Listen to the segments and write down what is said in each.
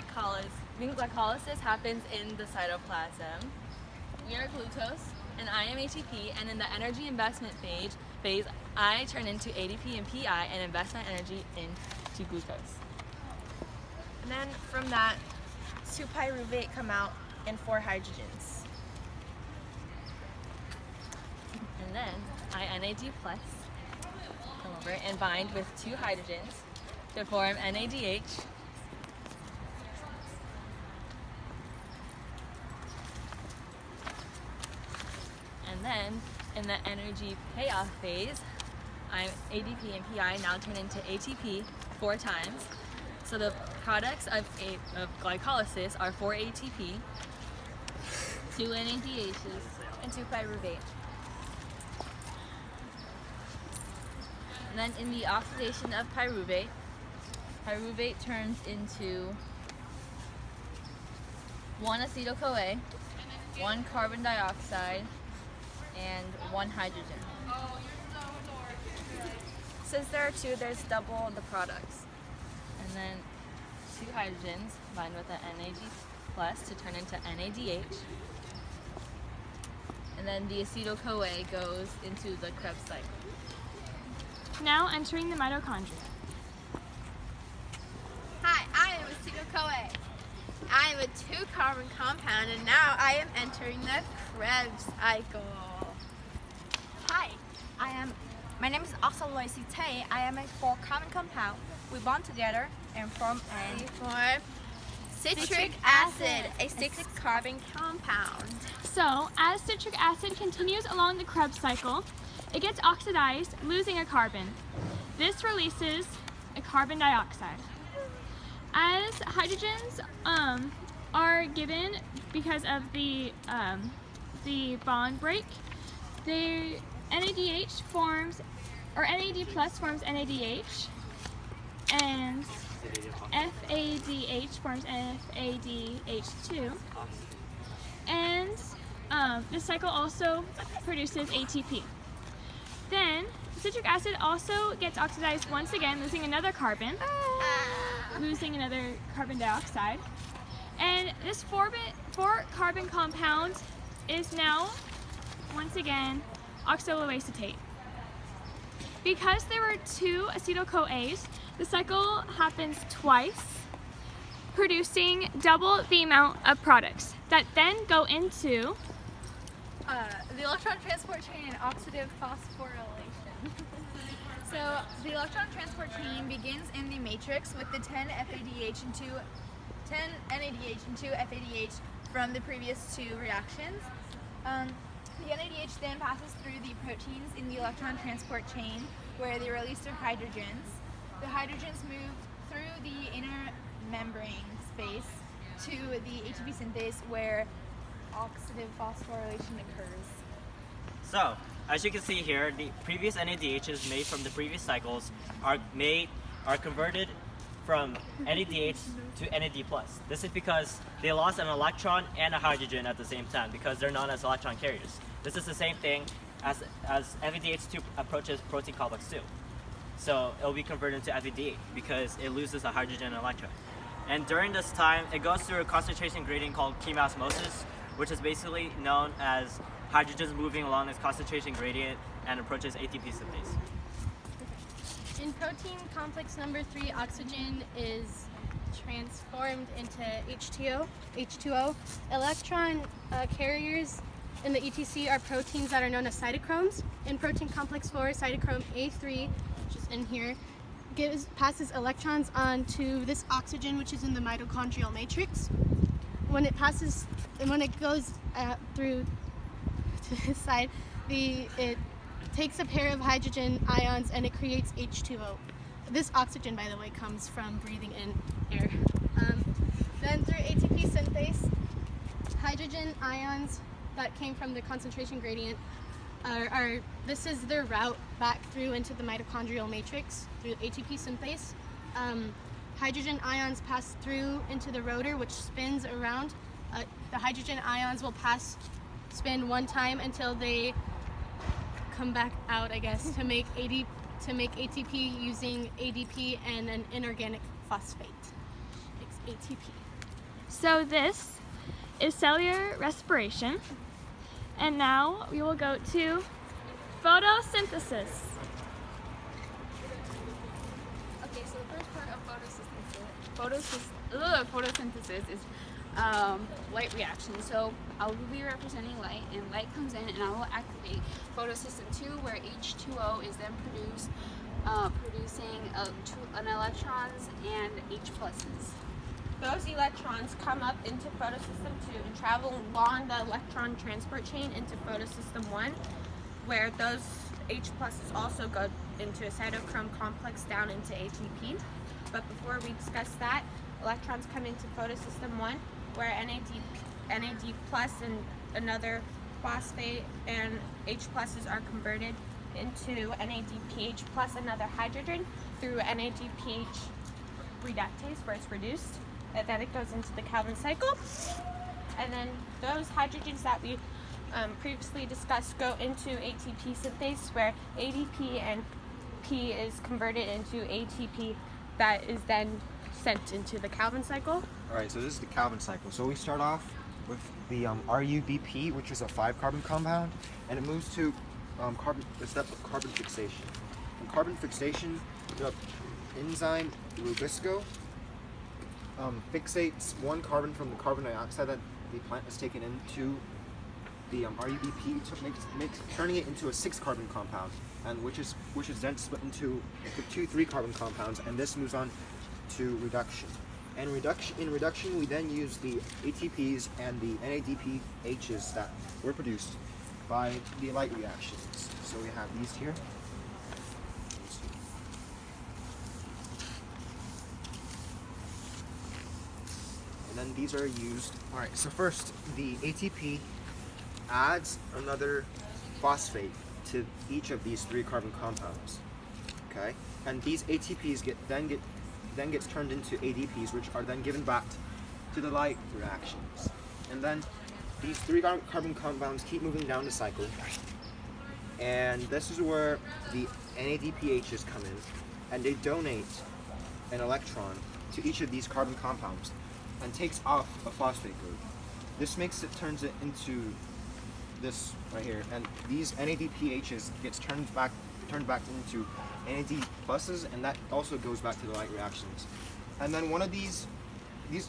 glycolysis happens in the cytoplasm. We are glucose, and I am ATP, and in the energy investment phase, I turn into ADP and PI and invest my energy into glucose. And then from that, 2 pyruvate come out and 4 hydrogens. And then I NAD plus come over and bind with 2 hydrogens to form NADH. And then in the energy payoff phase, I'm ADP and PI now turn into ATP 4 times. So the products of glycolysis are 4 ATP, 2 NADHs, And 2 pyruvate. and then in the oxidation of pyruvate, pyruvate turns into 1 acetyl-CoA, 1 carbon dioxide, and 1 hydrogen. Since there are 2, there's double the products. And then 2 hydrogens bind with the NAD plus to turn into NADH. And then the acetyl-CoA goes into the Krebs cycle. Now entering the mitochondria. Hi, I am acetyl-CoA. I am a 2-carbon compound, and now I am entering the Krebs cycle. Hi, my name is oxaloacetate. I am a 4-carbon compound. We bond together and form a For citric acid, a 6-carbon compound. So, as citric acid continues along the Krebs cycle, it gets oxidized, losing a carbon. This releases a carbon dioxide. As hydrogens are given because of the bond break, the NADH forms, or NAD plus forms NADH, and FADH forms FADH2, and this cycle also produces ATP. Then citric acid also gets oxidized once again, losing another carbon, losing another carbon dioxide, and this 4-carbon compound is now once again oxaloacetate. Because there were 2 acetyl-CoAs, the cycle happens twice, producing double the amount of products that then go into the electron transport chain and oxidative phosphorylation. So the electron transport chain begins in the matrix with the 10 NADH and 2 FADH from the previous 2 reactions. The NADH then passes through the proteins in the electron transport chain where they release their hydrogens. The hydrogens move through the inner membrane space to the ATP synthase where oxidative phosphorylation occurs. So, as you can see here, the previous NADHs made from the previous cycles are converted from NADH to NAD+. This is because they lost an electron and a hydrogen at the same time because they're known as electron carriers. This is the same thing as FADH2 approaches protein complex 2. So it will be converted into FADH because it loses a hydrogen and electron. And during this time, it goes through a concentration gradient called chemoosmosis, which is basically known as hydrogens moving along this concentration gradient and approaches ATP synthase. In protein complex number 3, oxygen is transformed into H2O. Electron carriers in the ETC are proteins that are known as cytochromes. In protein complex 4, cytochrome A3, which is in here, passes electrons on to this oxygen, which is in the mitochondrial matrix. When it goes through to this side, it takes a pair of hydrogen ions and it creates H2O. This oxygen, by the way, comes from breathing in air. Then through ATP synthase, hydrogen ions that came from the concentration gradient this is their route back through into the mitochondrial matrix through ATP synthase. Hydrogen ions pass through into the rotor, which spins around. The hydrogen ions will spin one time until they come back out, I guess, to make ATP using ADP and an inorganic phosphate. It's ATP. So this is cellular respiration. And now we will go to photosynthesis. Okay, so the first part of photosynthesis is light reaction. So I will be representing light, and light comes in and I will activate photosystem 2, where H2O is then producing an electrons and H pluses. Those electrons come up into photosystem 2 and travel along the electron transport chain into photosystem 1, where those H pluses also go into a cytochrome complex down into ATP. But before we discuss that, electrons come into photosystem 1, where NAD plus and another phosphate and H pluses are converted into NADPH plus another hydrogen through NADPH reductase, where it's reduced, and then it goes into the Calvin cycle. And then those hydrogens that we previously discussed go into ATP synthase, where ADP and P is converted into ATP that is then sent into the Calvin cycle. Alright, so this is the Calvin cycle. So we start off with the RUBP, which is a 5-carbon compound, and it moves to the step of carbon fixation. In carbon fixation, the enzyme Rubisco fixates one carbon from the carbon dioxide that the plant has taken into the RUBP, turning it into a 6-carbon compound, and which is then split into the 2 3-carbon compounds, and this moves on to reduction. And in reduction, we then use the ATPs and the NADPHs that were produced by the light reactions. So we have these here. And then these are used. Alright, so first, the ATP adds another phosphate to each of these 3-carbon compounds. Okay? And these ATPs then gets turned into ADPs, which are then given back to the light reactions. And then these 3-carbon compounds keep moving down the cycle, and this is where the NADPHs come in, and they donate an electron to each of these carbon compounds and takes off a phosphate group. This turns it into this right here, and these NADPHs gets turned back into NAD pluses, and that also goes back to the light reactions. And then one of these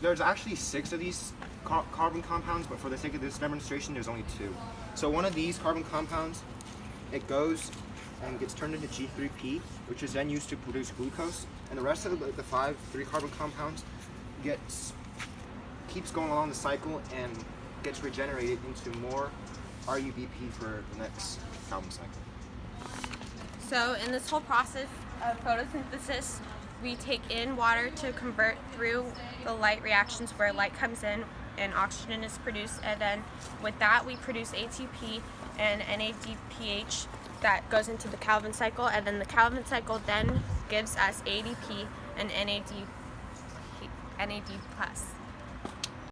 there's actually 6 of these carbon compounds, but for the sake of this demonstration, there's only 2. So one of these carbon compounds, it goes and gets turned into G3P, which is then used to produce glucose, and the rest of the 5 3-carbon compounds keeps going along the cycle and gets regenerated into more RUBP for the next Calvin cycle. So in this whole process of photosynthesis, we take in water to convert through the light reactions, where light comes in and oxygen is produced, and then with that we produce ATP and NADPH that goes into the Calvin cycle, and then the Calvin cycle then gives us ADP and NAD plus.